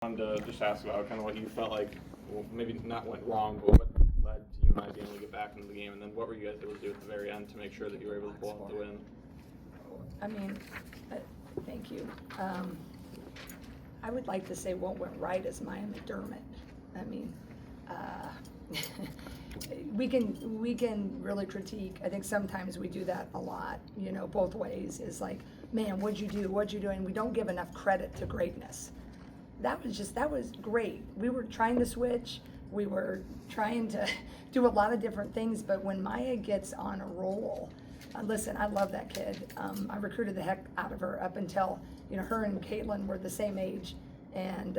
wanted to just ask about kind of what you felt like, well, maybe not went wrong, but what led to you and I being able to get back into the game, and then what were you guys able to do at the very end to make sure that you were able to pull out the win? I mean, thank you. I would like to say what went right is Maya McDermott. I mean, we can really critique. I think sometimes we do that a lot, both ways. Is like, man, what'd you do? What'd you do? And we don't give enough credit to greatness. That was great. We were trying to switch. We were trying to do a lot of different things, but when Maya gets on a roll, listen, I love that kid. I recruited the heck out of her up until, her and Caitlin were the same age, and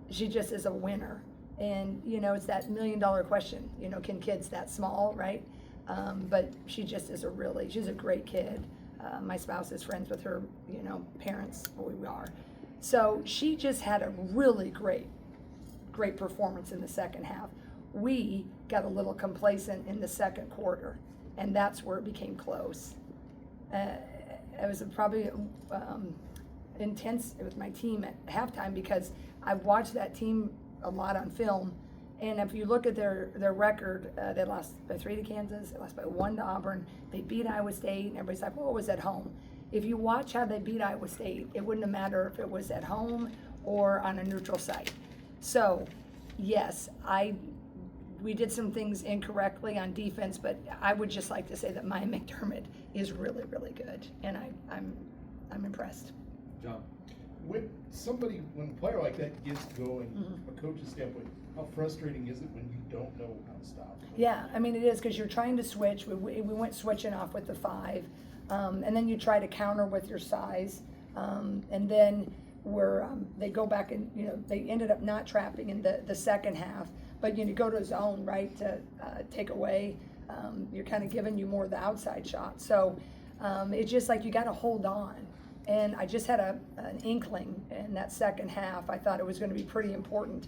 she just is a winner. And, it's that $1 million question, can kids that small, right? But she just is she's a great kid. My spouse is friends with her, parents, we are. So she just had a really great performance in the second half. We got a little complacent in the second quarter, and that's where it became close. It was probably intense with my team at halftime because I've watched that team a lot on film, and if you look at their record, they lost by 3 to Kansas, they lost by 1 to Auburn, they beat Iowa State, and everybody's like, well, it was at home. If you watch how they beat Iowa State, it wouldn't have mattered if it was at home or on a neutral site. So, yes, we did some things incorrectly on defense, but I would just like to say that Maya McDermott is really, really good, and I'm impressed. John, when a player like that gets going, from a coach's standpoint, how frustrating is it when you don't know how to stop? Yeah, I mean it is, because you're trying to switch. We went switching off with the 5, and then you try to counter with your size, and then they go back and they ended up not trapping in the second half, but you go to zone, right, to take away. You're kind of giving you more of the outside shot, so it's just like you got to hold on. And I just had an inkling in that second half. I thought it was going to be pretty important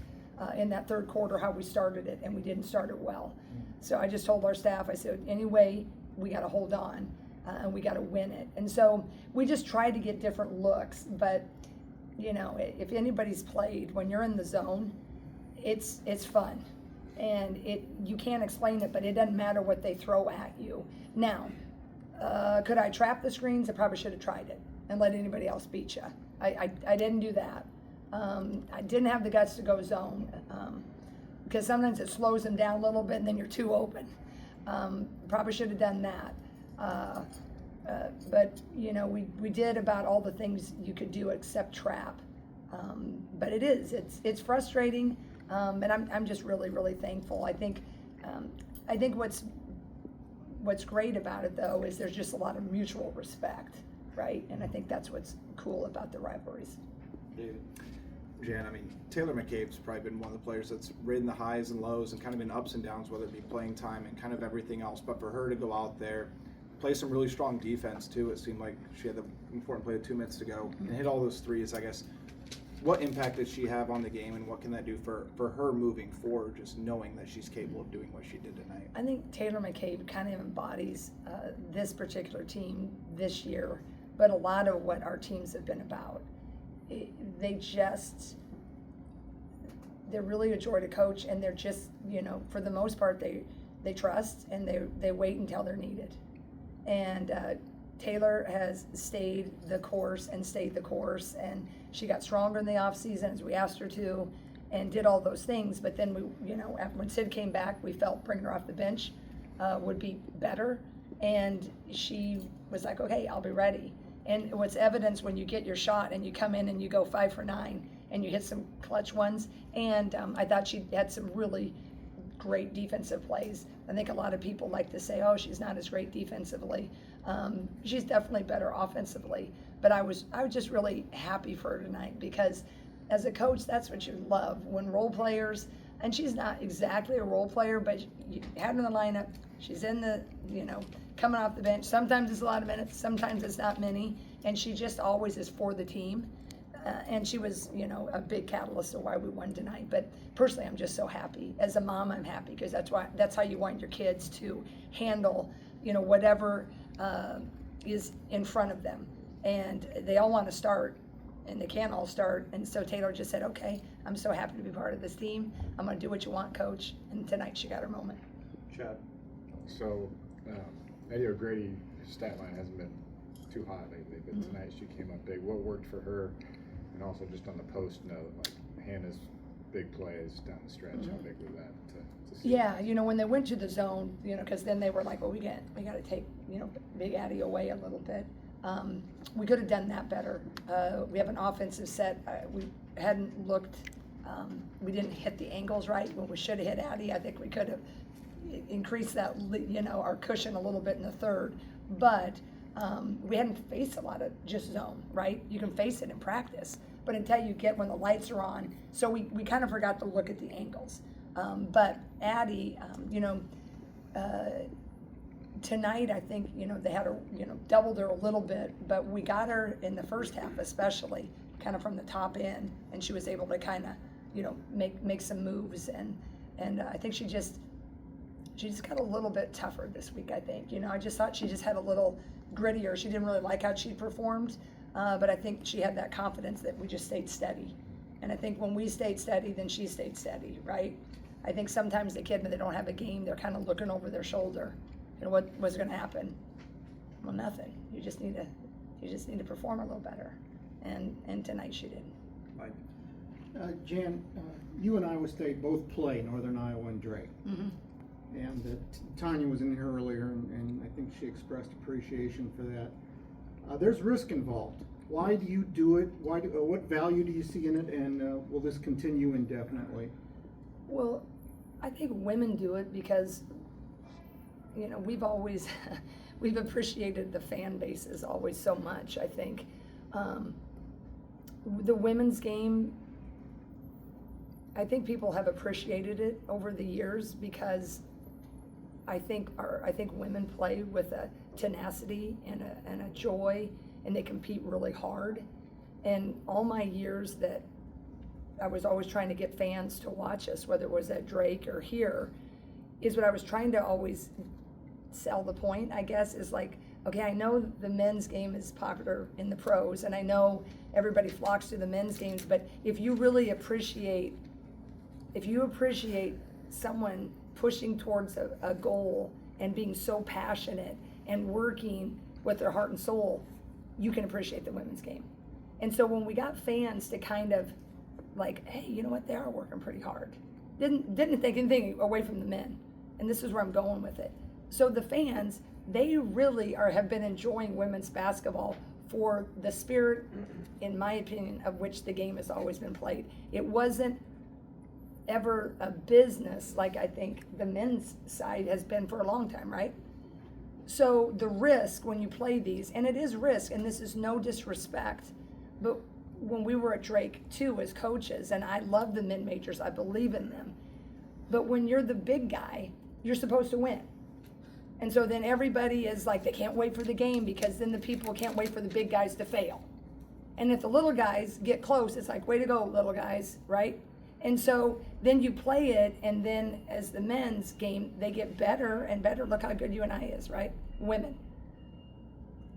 in that third quarter how we started it, and we didn't start it well. So I just told our staff, I said, anyway, we got to hold on, and we got to win it. And so we just tried to get different looks, but if anybody's played, when you're in the zone, it's fun, and you can't explain it, but it doesn't matter what they throw at you. Now, could I trap the screens? I probably should have tried it and let anybody else beat you. I didn't do that. I didn't have the guts to go zone, because sometimes it slows them down a little bit and then you're too open. Probably should have done that. But we did about all the things you could do except trap. But it's frustrating, and I'm just really, really thankful. I think what's great about it though is there's just a lot of mutual respect, right? And I think that's what's cool about the rivalries. David. Jan, I mean, Taylor McCabe's probably been one of the players that's ridden the highs and lows and kind of been ups and downs, whether it be playing time and kind of everything else. But for her to go out there, play some really strong defense too, it seemed like she had the important play with 2 minutes to go and hit all those threes, I guess. What impact did she have on the game, and what can that do for her moving forward, just knowing that she's capable of doing what she did tonight? I think Taylor McCabe kind of embodies this particular team this year, but a lot of what our teams have been about. They're really a joy to coach, and they're just, for the most part, they trust, and they wait until they're needed. And Taylor has stayed the course, and she got stronger in the off season as we asked her to, and did all those things. But then when Sid came back, we felt bringing her off the bench would be better, and she was like, okay, I'll be ready. And what's evidence when you get your shot and you come in and you go 5 for 9 and you hit some clutch ones. And I thought she had some really great defensive plays. I think a lot of people like to say, oh, she's not as great defensively. She's definitely better offensively. But I was just really happy for her tonight, because as a coach, that's what you love, when role players, and she's not exactly a role player, but you had her in the lineup, she's in the, coming off the bench. Sometimes it's a lot of minutes, sometimes it's not many, and she just always is for the team. And she was, a big catalyst of why we won tonight. But personally, I'm just so happy. As a mom, I'm happy, because that's how you want your kids to handle, whatever is in front of them. And they all want to start, and they can't all start. And so Taylor just said, okay, I'm so happy to be part of this team. I'm gonna do what you want, coach. And tonight she got her moment. Chad. So, Eddie O'Grady, his stat line hasn't been too hot lately, but tonight she came up big. What worked for her? And also just on the post note, like Hannah's big plays down the stretch, how big was that to see? Yeah, you know, when they went to the zone, you know, because then they were like, well, we got to take, you know, Big Addie away a little bit. We could have done that better. We have an offensive set. We hadn't looked, we didn't hit the angles right when we should have hit Addie. I think we could have increased that, you know, our cushion a little bit in the third. But we hadn't faced a lot of just zone, right? You can face it in practice, but until you get when the lights are on. So we kind of forgot to look at the angles. But Addie, you know, tonight I think, you know, they had her, you know, doubled her a little bit, but we got her in the first half especially, kind of from the top end, and she was able to kind of, you know, make some moves, and I think she just got a little bit tougher this week, I think. You know, I just thought she just had a little grittier. She didn't really like how she performed, but I think she had that confidence that we just stayed steady. And I think when we stayed steady, then she stayed steady, right? I think sometimes the kid, when they don't have a game, they're kind of looking over their shoulder. You know, what was going to happen? Well, nothing. You just need to perform a little better. And tonight she did. Mike. Jan, you and Iowa State both play Northern Iowa and Drake. Mm-hmm. And Tanya was in here earlier, and I think she expressed appreciation for that. There's risk involved. Why do you do it? What value do you see in it, and will this continue indefinitely? Well, I think women do it because, you know, we've always, we've appreciated the fan bases always so much, I think. The women's game, I think people have appreciated it over the years because I think women play with a tenacity and a joy, and they compete really hard. And all my years that I was always trying to get fans to watch us, whether it was at Drake or here, is what I was trying to always sell the point, I guess, is like, okay, I know the men's game is popular in the pros, and I know everybody flocks to the men's games, but if you really appreciate someone pushing towards a goal and being so passionate and working with their heart and soul, you can appreciate the women's game. And so when we got fans to kind of like, hey, you know what, they are working pretty hard. Didn't take anything away from the men. And this is where I'm going with it. So the fans, they really have been enjoying women's basketball for the spirit, in my opinion, of which the game has always been played. It wasn't ever a business like I think the men's side has been for a long time, right? So the risk when you play these, and it is risk, and this is no disrespect, but when we were at Drake too as coaches, and I love the mid-majors, I believe in them, but when you're the big guy, you're supposed to win. And so then everybody is like, they can't wait for the game because then the people can't wait for the big guys to fail. And if the little guys get close, it's like, way to go, little guys, right? And so then you play it, and then as the men's game, they get better and better. Look how good UNI is, right? Women.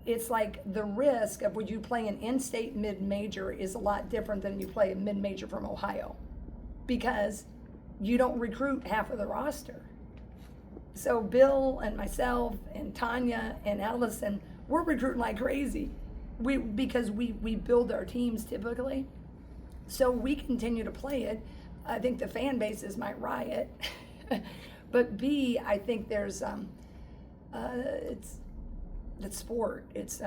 It's like the risk of would you play an in-state mid-major is a lot different than you play a mid-major from Ohio, because you don't recruit half of the roster. So Bill and myself and Tanya and Allison, we're recruiting like crazy. Because we build our teams typically. So we continue to play it. I think the fan bases might riot. But B, I think there's it's sport. It's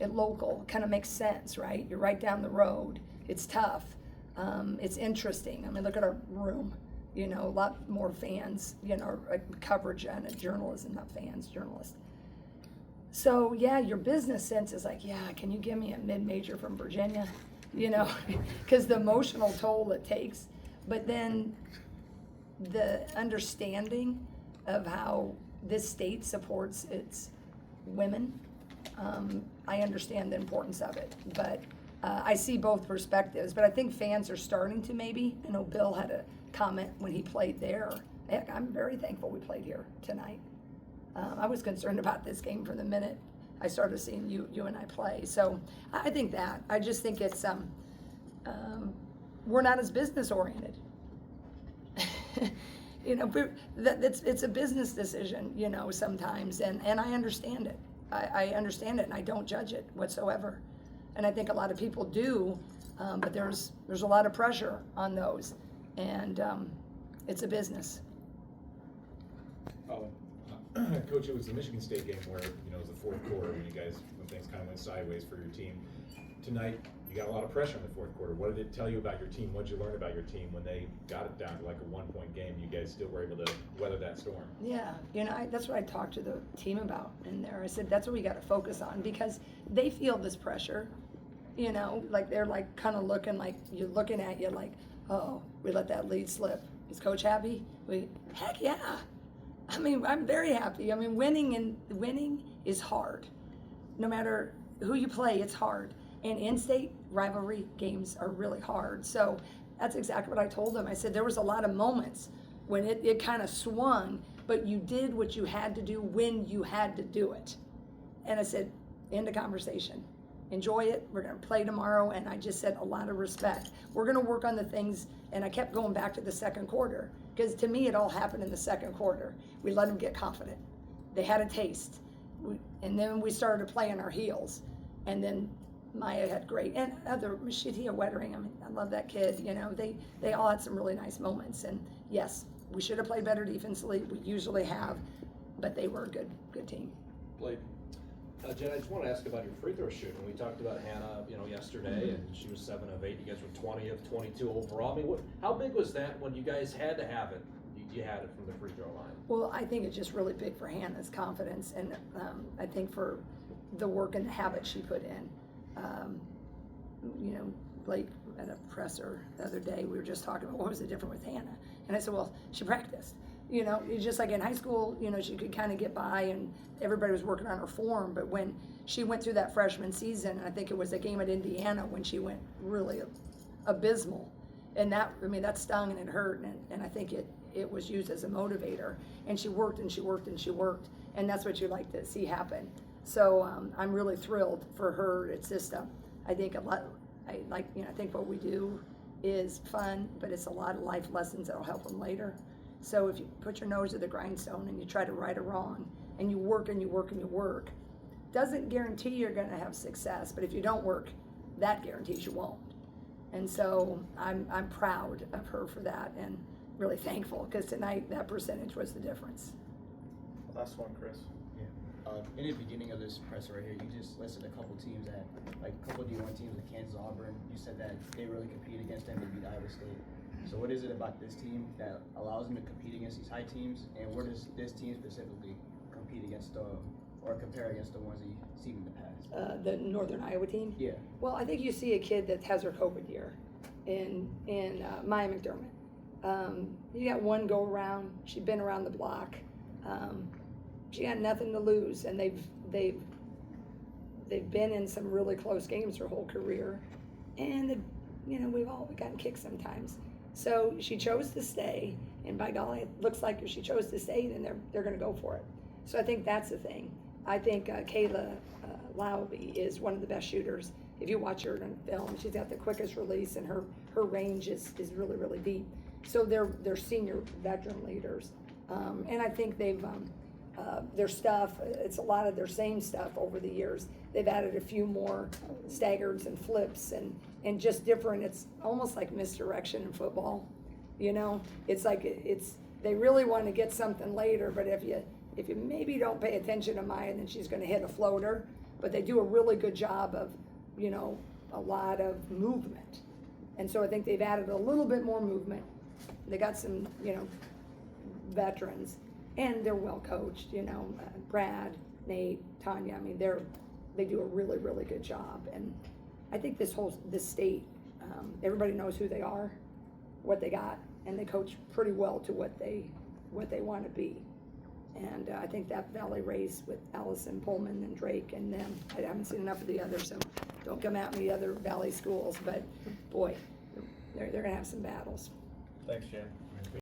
it local, kind of makes sense, right? You're right down the road. It's tough. It's interesting. I mean, look at our room. You know, a lot more fans, you know, coverage and journalism, not fans, journalists. So yeah, your business sense is like, yeah, can you give me a mid-major from Virginia? You know, because the emotional toll it takes. But then the understanding of how this state supports its women, I understand the importance of it. But I see both perspectives. But I think fans are starting to maybe. I know Bill had a comment when he played there. Heck, I'm very thankful we played here tonight. I was concerned about this game from the minute I started seeing you and I play. So I think that. I just think it's we're not as business oriented. You know, it's a business decision, you know, sometimes, and I understand it. I understand it, and I don't judge it whatsoever. And I think a lot of people do, but there's a lot of pressure on those, and it's a business. Coach, it was the Michigan State game where, you know, it was the fourth quarter when things kind of went sideways for your team. Tonight, you got a lot of pressure in the fourth quarter. What did it tell you about your team? What did you learn about your team when they got it down to like a 1-point game? You guys still were able to weather that storm. Yeah, you know, that's what I talked to the team about in there. I said, that's what we got to focus on, because they feel this pressure, you know, like they're like kind of looking like, you're looking at you like, oh, we let that lead slip. Is Coach happy? Heck yeah. I mean, I'm very happy. I mean, winning is hard. No matter who you play, it's hard. And in-state rivalry games are really hard. So that's exactly what I told them. I said there was a lot of moments when it kind of swung, but you did what you had to do when you had to do it. And I said, end of conversation. Enjoy it. We're going to play tomorrow. And I just said a lot of respect. We're going to work on the things. And I kept going back to the second quarter, because to me it all happened in the second quarter. We let them get confident. They had a taste. And then we started to play on our heels. And then Maya had great, and other Mashitia Wettering, I mean, I love that kid, you know, they all had some really nice moments. And yes, we should have played better defensively. We usually have, but they were a good team. Blake. Jen, I just want to ask about your free throw shooting. We talked about Hannah, you know, yesterday, and she was 7 of 8. You guys were 20 of 22 overall. I mean, how big was that when you guys had to have it? You had it from the free throw line. Well, I think it's just really big for Hannah's confidence, and I think for the work and the habit she put in. You know, Blake at a presser the other day, we were just talking about what was the difference with Hannah, and I said, well, she practiced. You know, it's just like in high school, you know, she could kind of get by and everybody was working on her form, but when she went through that freshman season, I think it was a game at Indiana when she went really abysmal, and that, I mean, that stung and it hurt, and I think it was used as a motivator, and she worked and she worked and she worked, and that's what you like to see happen. So I'm really thrilled for her. It's just I think a lot, I think what we do is fun, but it's a lot of life lessons that'll help them later. So if you put your nose to the grindstone and you try to right a wrong, and you work and you work and you work, doesn't guarantee you're gonna have success, but if you don't work, that guarantees you won't. And so I'm proud of her for that, and really thankful, because tonight that percentage was the difference. Last one, Chris. In the beginning of this presser right here, you just listed a couple teams that, like a couple D1 teams like Kansas, Auburn. You said that they really compete against them. They beat Iowa State. So what is it about this team that allows them to compete against these high teams? And where does this team specifically compete against or compare against the ones that you've seen in the past? The Northern Iowa team? Yeah. Well, I think you see a kid that has her COVID year in Maya McDermott. You got one go around. She'd been around the block. She had nothing to lose, and they've been in some really close games her whole career, and you know, we've all gotten kicked sometimes. So she chose to stay, and by golly, it looks like if she chose to stay, then they're going to go for it. So I think that's the thing. I think Kayla Laube is one of the best shooters. If you watch her in film, she's got the quickest release, and her range is really, really deep. So they're senior veteran leaders, and I think they've their stuff, it's a lot of their same stuff over the years. They've added a few more staggers and flips and just different. It's almost like misdirection in football, you know. It's like they really want to get something later, but if you maybe don't pay attention to Maya, then she's going to hit a floater. But they do a really good job of, you know, a lot of movement, and so I think they've added a little bit more movement. They got some, you know, veterans. And they're well coached, you know, Brad, Nate, Tanya. I mean, they do a really, really good job. And I think this state, everybody knows who they are, what they got, and they coach pretty well to what they want to be. And I think that Valley race with Allison Pullman and Drake and them, I haven't seen enough of the others, so don't come at me, other Valley schools. But boy, they're gonna have some battles. Thanks, Jan.